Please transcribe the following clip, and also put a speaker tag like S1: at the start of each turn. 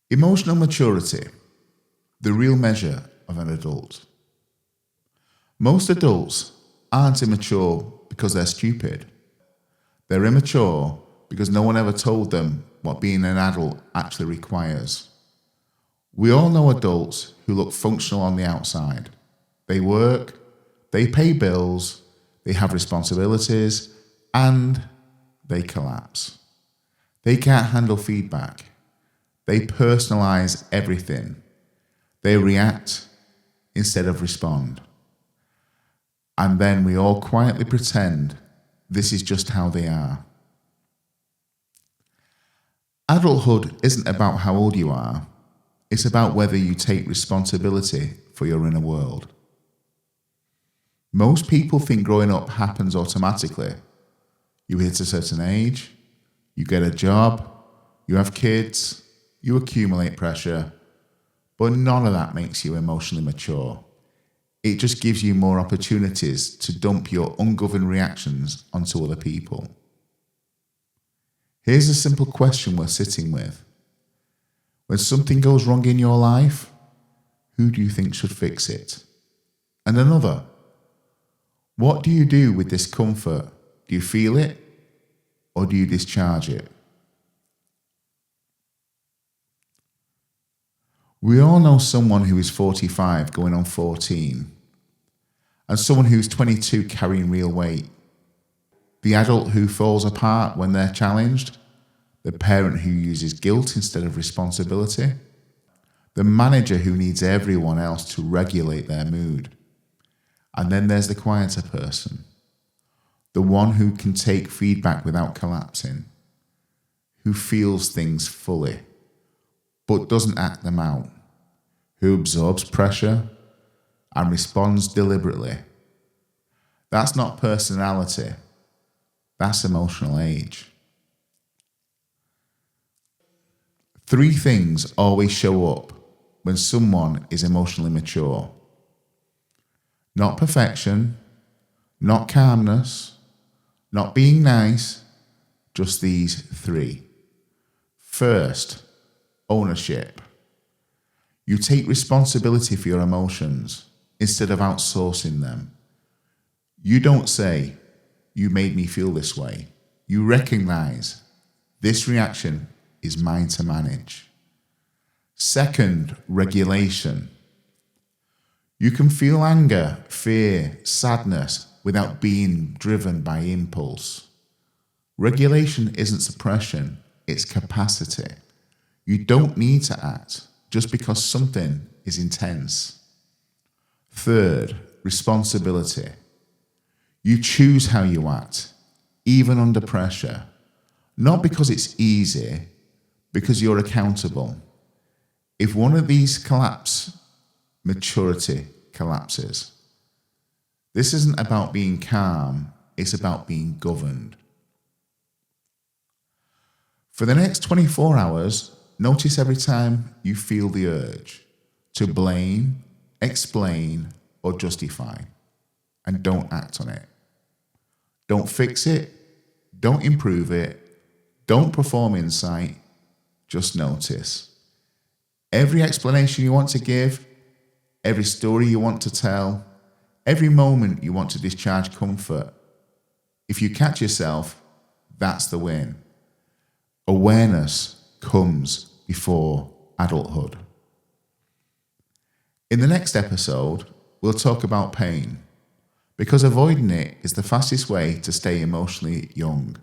S1: Emotional maturity, the real measure of an adult. Most adults aren't immature because they're stupid. They're immature because no one ever told them what being an adult actually requires. We all know adults who look functional on the outside. They work, they pay bills, they have responsibilities, and they collapse. They can't handle feedback. They personalize everything. They react instead of respond. And then we all quietly pretend this is just how they are. Adulthood isn't about how old you are. It's about whether you take responsibility for your inner world. Most people think growing up happens automatically. You hit a certain age, you get a job, you have kids, you accumulate pressure, but none of that makes you emotionally mature. It just gives you more opportunities to dump your ungoverned reactions onto other people. Here's a simple question we're sitting with. When something goes wrong in your life, who do you think should fix it? And another, what do you do with discomfort? Do you feel it or do you discharge it? We all know someone who is 45 going on 14 and someone who's 22 carrying real weight. The adult who falls apart when they're challenged, the parent who uses guilt instead of responsibility, the manager who needs everyone else to regulate their mood. And then there's the quieter person, the one who can take feedback without collapsing, who feels things fully but doesn't act them out, who absorbs pressure and responds deliberately. That's not personality, that's emotional age. 3 things always show up when someone is emotionally mature. Not perfection, not calmness, not being nice, just these 3. First, ownership. You take responsibility for your emotions instead of outsourcing them. You don't say, "You made me feel this way." You recognize, this reaction is mine to manage. Second, regulation. You can feel anger, fear, sadness without being driven by impulse. Regulation isn't suppression, it's capacity. You don't need to act just because something is intense. Third, responsibility. You choose how you act, even under pressure, not because it's easy, because you're accountable. If one of these collapse, maturity collapses. This isn't about being calm, it's about being governed. For the next 24 hours, notice every time you feel the urge to blame, explain, or justify, and don't act on it. Don't fix it, don't improve it, don't perform insight, just notice. Every explanation you want to give, every story you want to tell, every moment you want to discharge comfort. If you catch yourself, that's the win. Awareness comes before adulthood. In the next episode, we'll talk about pain, because avoiding it is the fastest way to stay emotionally young.